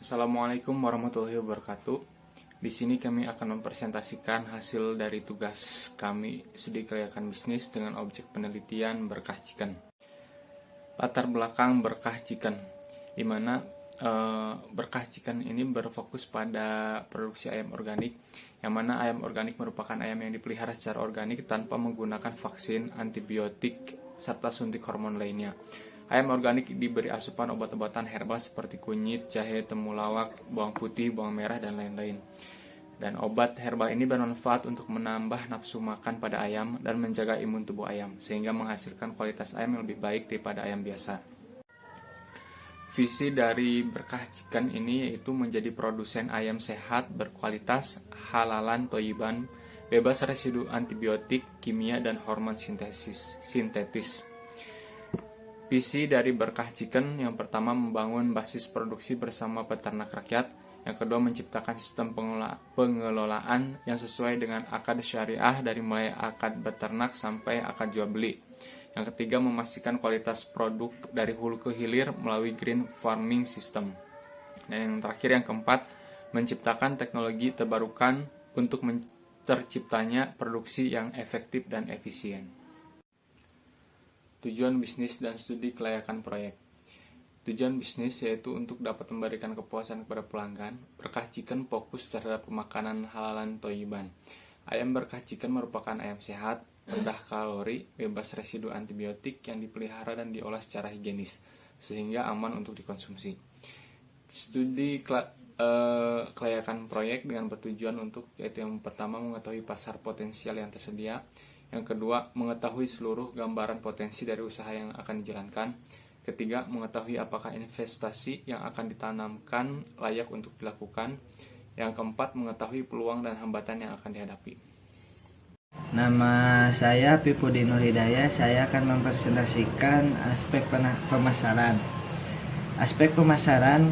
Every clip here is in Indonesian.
Assalamualaikum warahmatullahi wabarakatuh. Di sini kami akan mempresentasikan hasil dari tugas kami studi kelayakan bisnis dengan objek penelitian Berkah Chicken. Latar belakang Berkah Chicken, di mana Berkah Chicken ini berfokus pada produksi ayam organik, yang mana ayam organik merupakan ayam yang dipelihara secara organik tanpa menggunakan vaksin, antibiotik, serta suntik hormon lainnya. Ayam organik diberi asupan obat-obatan herbal seperti kunyit, jahe, temulawak, bawang putih, bawang merah, dan lain-lain. Dan obat herbal ini bermanfaat untuk menambah nafsu makan pada ayam dan menjaga imun tubuh ayam, sehingga menghasilkan kualitas ayam yang lebih baik daripada ayam biasa. Visi dari Berkah Chicken ini yaitu menjadi produsen ayam sehat, berkualitas, halalan, toyiban, bebas residu antibiotik, kimia, dan hormon sintetis. Visi dari Berkah Chicken yang pertama membangun basis produksi bersama peternak rakyat, yang kedua menciptakan sistem pengelolaan yang sesuai dengan akad syariah dari mulai akad beternak sampai akad jual beli. Yang ketiga memastikan kualitas produk dari hulu ke hilir melalui green farming system. Dan yang terakhir yang keempat menciptakan teknologi terbarukan untuk terciptanya produksi yang efektif dan efisien. Tujuan bisnis dan studi kelayakan proyek. Tujuan bisnis yaitu untuk dapat memberikan kepuasan kepada pelanggan. Berkah Chicken fokus terhadap pemakanan halalan toyiban. Ayam Berkah Chicken merupakan ayam sehat, rendah kalori, bebas residu antibiotik yang dipelihara dan diolah secara higienis, sehingga aman untuk dikonsumsi. Studi kelayakan proyek dengan bertujuan untuk yaitu yang pertama mengetahui pasar potensial yang tersedia, yang kedua mengetahui seluruh gambaran potensi dari usaha yang akan dijalankan, ketiga mengetahui apakah investasi yang akan ditanamkan layak untuk dilakukan, yang keempat mengetahui peluang dan hambatan yang akan dihadapi. Nama saya Pipudi Nur Hidayah. Saya akan mempresentasikan aspek pemasaran. Aspek pemasaran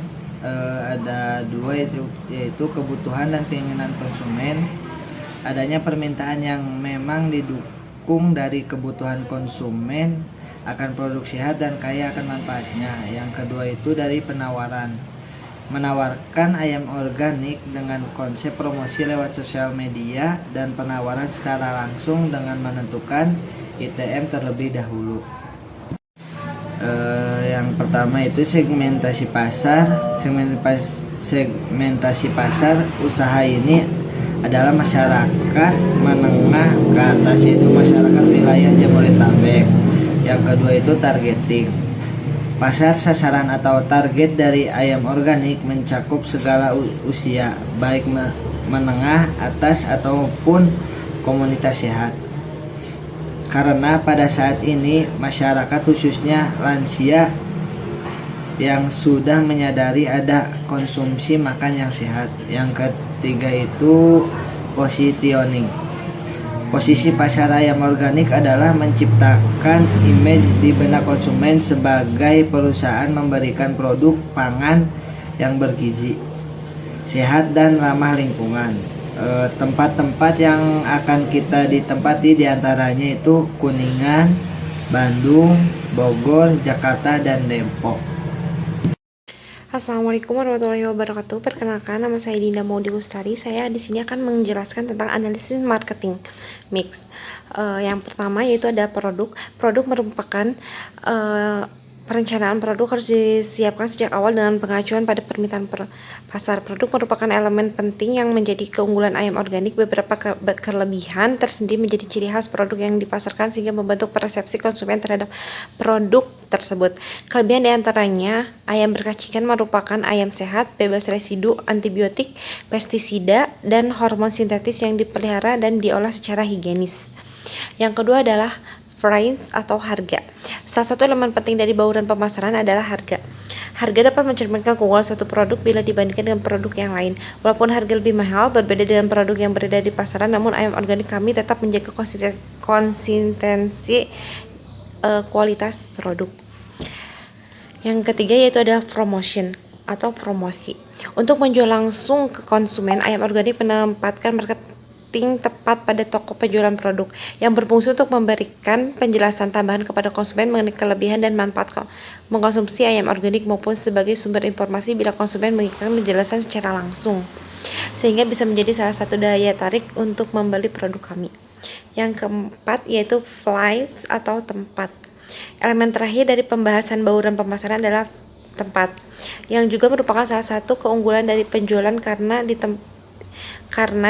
ada dua, yaitu kebutuhan dan keinginan konsumen. Adanya permintaan yang memang didukung dari kebutuhan konsumen akan produk sehat dan kaya akan manfaatnya. Yang kedua itu dari penawaran. Menawarkan ayam organik dengan konsep promosi lewat sosial media dan penawaran secara langsung dengan menentukan ITM terlebih dahulu. Yang pertama itu segmentasi pasar. Segmentasi pasar usaha ini adalah masyarakat menengah ke atas, yaitu masyarakat wilayah Jabodetabek. Yang kedua itu targeting. Pasar sasaran atau target dari ayam organik mencakup segala usia, baik menengah, atas, ataupun komunitas sehat. Karena pada saat ini masyarakat khususnya lansia yang sudah menyadari ada konsumsi makan yang sehat. Yang ketiga itu positioning. Posisi pasar ayam organik adalah menciptakan image di benak konsumen sebagai perusahaan memberikan produk pangan yang bergizi, sehat, dan ramah lingkungan. Tempat-tempat yang akan kita ditempati diantaranya itu Kuningan, Bandung, Bogor, Jakarta, dan Depok. Assalamualaikum warahmatullahi wabarakatuh. Perkenalkan, nama saya Dinda Maudi Lustari. Saya di sini akan menjelaskan tentang analisis marketing mix. Yang pertama yaitu ada produk. Produk merupakan perencanaan produk harus disiapkan sejak awal dengan pengacuan pada permintaan pasar. Produk merupakan elemen penting yang menjadi keunggulan ayam organik. Beberapa kelebihan tersendiri menjadi ciri khas produk yang dipasarkan sehingga membentuk persepsi konsumen terhadap produk tersebut. Kelebihan diantaranya, ayam Berkah Chicken merupakan ayam sehat, bebas residu antibiotik, pestisida, dan hormon sintetis yang dipelihara dan diolah secara higienis. Yang kedua adalah price atau harga. Salah satu elemen penting dari bauran pemasaran adalah harga. Harga dapat mencerminkan keunggulan suatu produk bila dibandingkan dengan produk yang lain. Walaupun harga lebih mahal, berbeda dengan produk yang beredar di pasaran, namun ayam organik kami tetap menjaga konsistensi kualitas produk. Yang ketiga yaitu ada promotion atau promosi. Untuk menjual langsung ke konsumen, ayam organik menempatkan marketing tepat pada toko penjualan produk yang berfungsi untuk memberikan penjelasan tambahan kepada konsumen mengenai kelebihan dan manfaat mengkonsumsi ayam organik maupun sebagai sumber informasi bila konsumen menginginkan penjelasan secara langsung, sehingga bisa menjadi salah satu daya tarik untuk membeli produk kami. Yang keempat yaitu flies atau tempat. Elemen terakhir dari pembahasan bauran pemasaran adalah tempat, yang juga merupakan salah satu keunggulan dari penjualan karena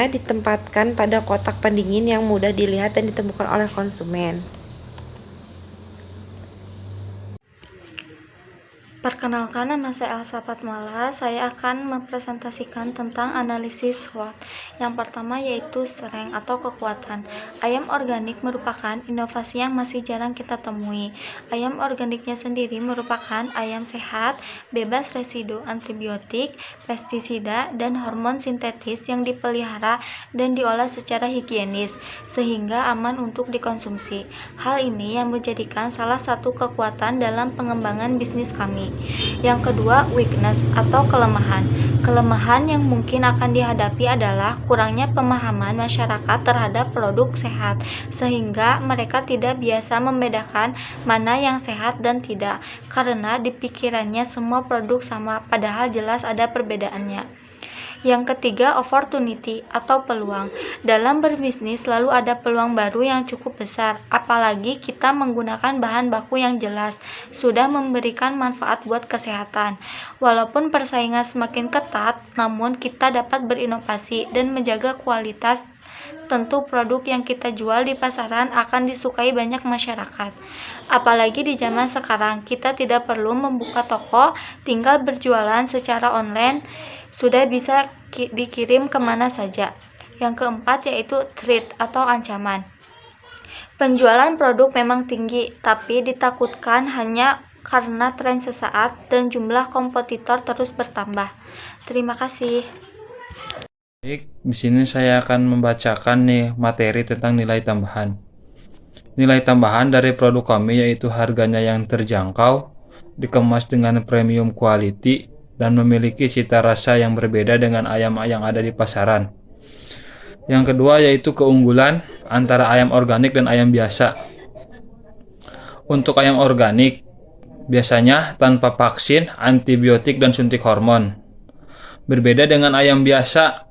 ditempatkan pada kotak pendingin yang mudah dilihat dan ditemukan oleh konsumen. Perkenalkan, nama saya Elsa Fatmala. Saya akan mempresentasikan tentang analisis SWOT. Yang pertama yaitu strength atau kekuatan. Ayam organik merupakan inovasi yang masih jarang kita temui. Ayam organiknya sendiri merupakan ayam sehat, bebas residu antibiotik, pestisida, dan hormon sintetis yang dipelihara dan diolah secara higienis, sehingga aman untuk dikonsumsi. Hal ini yang menjadikan salah satu kekuatan dalam pengembangan bisnis kami. Yang kedua, weakness atau kelemahan. Kelemahan yang mungkin akan dihadapi adalah kurangnya pemahaman masyarakat terhadap produk sehat, sehingga mereka tidak biasa membedakan mana yang sehat dan tidak, karena di pikirannya semua produk sama, padahal jelas ada perbedaannya. Yang ketiga, opportunity atau peluang. Dalam berbisnis selalu ada peluang baru yang cukup besar, apalagi kita menggunakan bahan baku yang jelas, sudah memberikan manfaat buat kesehatan. Walaupun persaingan semakin ketat, namun kita dapat berinovasi dan menjaga kualitas. Tentu produk yang kita jual di pasaran akan disukai banyak masyarakat. Apalagi di zaman sekarang, kita tidak perlu membuka toko, tinggal berjualan secara online, sudah bisa dikirim kemana saja. Yang keempat yaitu threat atau ancaman. Penjualan produk memang tinggi, tapi ditakutkan hanya karena tren sesaat dan jumlah kompetitor terus bertambah. Terima kasih. Baik, di sini saya akan membacakan nih materi tentang nilai tambahan. Nilai tambahan dari produk kami yaitu harganya yang terjangkau, dikemas dengan premium quality, dan memiliki cita rasa yang berbeda dengan ayam yang ada di pasaran. Yang kedua yaitu keunggulan antara ayam organik dan ayam biasa. Untuk ayam organik, biasanya tanpa vaksin, antibiotik, dan suntik hormon. Berbeda dengan ayam biasa,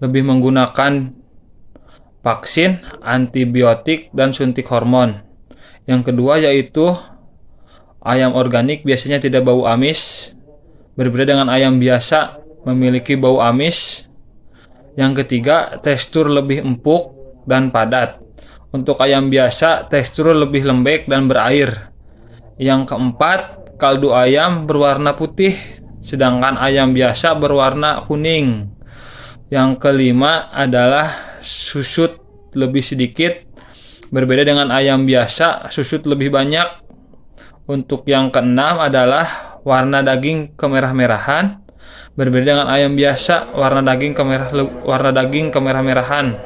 lebih menggunakan vaksin, antibiotik, dan suntik hormon. Yang kedua yaitu ayam organik biasanya tidak bau amis, berbeda dengan ayam biasa memiliki bau amis. Yang ketiga, tekstur lebih empuk dan padat. Untuk ayam biasa, tekstur lebih lembek dan berair. Yang keempat, kaldu ayam berwarna putih, sedangkan ayam biasa berwarna kuning. Yang kelima adalah susut lebih sedikit, berbeda dengan ayam biasa, susut lebih banyak. Untuk yang keenam adalah warna daging kemerah-merahan, berbeda dengan ayam biasa, warna daging kemerah-merahan.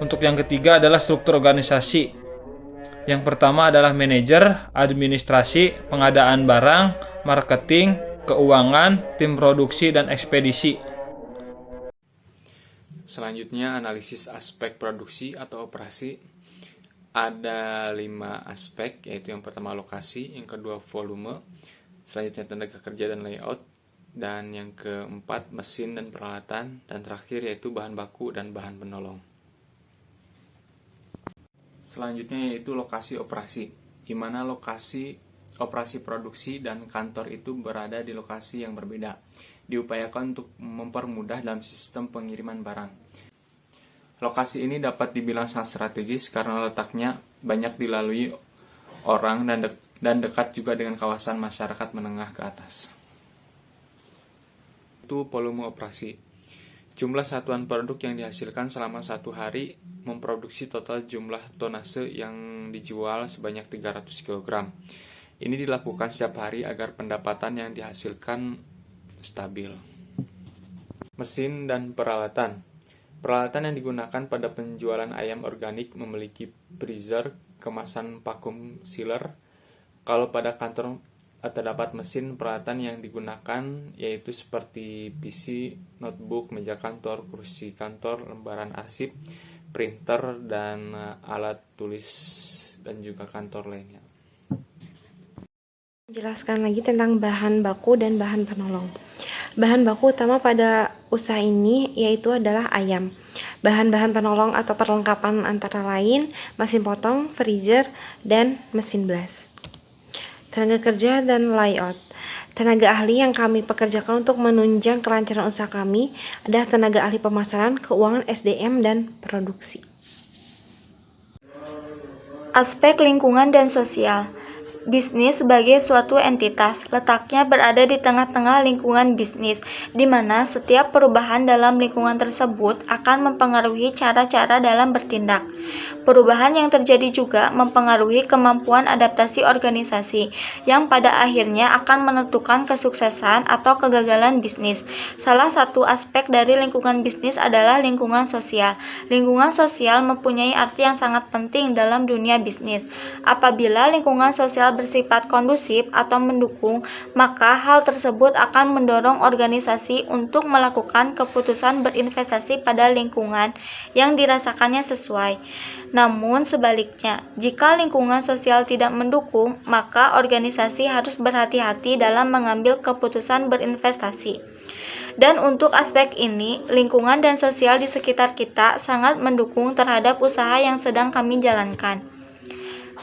Untuk yang ketiga adalah struktur organisasi. Yang pertama adalah manajer, administrasi, pengadaan barang, marketing, keuangan, tim produksi, dan ekspedisi. Selanjutnya, analisis aspek produksi atau operasi. Ada 5 aspek, yaitu yang pertama lokasi, yang kedua volume, selanjutnya tenaga kerja dan layout, dan yang keempat mesin dan peralatan, dan terakhir yaitu bahan baku dan bahan penolong. Selanjutnya yaitu lokasi operasi, di mana lokasi operasi produksi dan kantor itu berada di lokasi yang berbeda. Diupayakan untuk mempermudah dalam sistem pengiriman barang. Lokasi ini dapat dibilang sangat strategis karena letaknya banyak dilalui orang dan dekat juga dengan kawasan masyarakat menengah ke atas. Itu volume operasi. Jumlah satuan produk yang dihasilkan selama 1 hari memproduksi total jumlah tonase yang dijual sebanyak 300 kg. Ini dilakukan setiap hari agar pendapatan yang dihasilkan stabil. Mesin dan peralatan. Peralatan yang digunakan pada penjualan ayam organik memiliki freezer, kemasan vacuum sealer. Kalau pada kantor terdapat mesin peralatan yang digunakan yaitu seperti PC, notebook, meja kantor, kursi kantor, lembaran arsip, printer, dan alat tulis dan juga kantor lainnya. Jelaskan lagi tentang bahan baku dan bahan penolong. Bahan baku utama pada usaha ini yaitu adalah ayam. Bahan-bahan penolong atau perlengkapan antara lain mesin potong, freezer, dan mesin blast. Tenaga kerja dan layout. Tenaga ahli yang kami pekerjakan untuk menunjang kelancaran usaha kami adalah tenaga ahli pemasaran, keuangan, SDM, dan produksi. Aspek lingkungan dan sosial. Bisnis sebagai suatu entitas, letaknya berada di tengah-tengah lingkungan bisnis, di mana setiap perubahan dalam lingkungan tersebut akan mempengaruhi cara-cara dalam bertindak. Perubahan yang terjadi juga mempengaruhi kemampuan adaptasi organisasi, yang pada akhirnya akan menentukan kesuksesan atau kegagalan bisnis. Salah satu aspek dari lingkungan bisnis adalah lingkungan sosial. Lingkungan sosial mempunyai arti yang sangat penting dalam dunia bisnis. Apabila lingkungan sosial bersifat kondusif atau mendukung, maka hal tersebut akan mendorong organisasi untuk melakukan keputusan berinvestasi pada lingkungan yang dirasakannya sesuai. Namun sebaliknya, jika lingkungan sosial tidak mendukung, maka organisasi harus berhati-hati dalam mengambil keputusan berinvestasi. Dan untuk aspek ini, lingkungan dan sosial di sekitar kita sangat mendukung terhadap usaha yang sedang kami jalankan.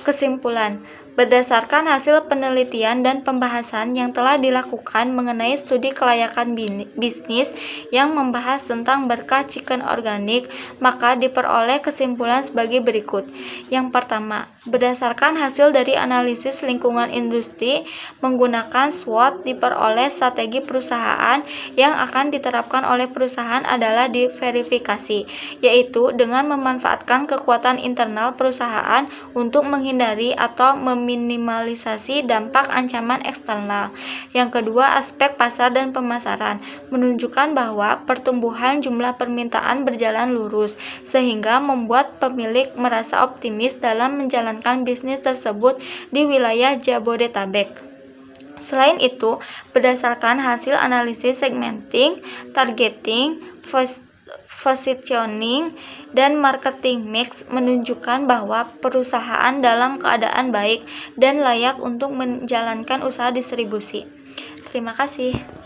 Kesimpulan, berdasarkan hasil penelitian dan pembahasan yang telah dilakukan mengenai studi kelayakan bisnis yang membahas tentang berkah chicken organik, maka diperoleh kesimpulan sebagai berikut. Yang pertama, berdasarkan hasil dari analisis lingkungan industri menggunakan SWOT, diperoleh strategi perusahaan yang akan diterapkan oleh perusahaan adalah diverifikasi, yaitu dengan memanfaatkan kekuatan internal perusahaan untuk menghindari atau meminimalisasi dampak ancaman eksternal. Yang kedua, aspek pasar dan pemasaran menunjukkan bahwa pertumbuhan jumlah permintaan berjalan lurus, sehingga membuat pemilik merasa optimis dalam menjalankan bisnis tersebut di wilayah Jabodetabek. Selain itu, berdasarkan hasil analisis segmenting, targeting, positioning, dan marketing mix menunjukkan bahwa perusahaan dalam keadaan baik dan layak untuk menjalankan usaha distribusi. Terima kasih.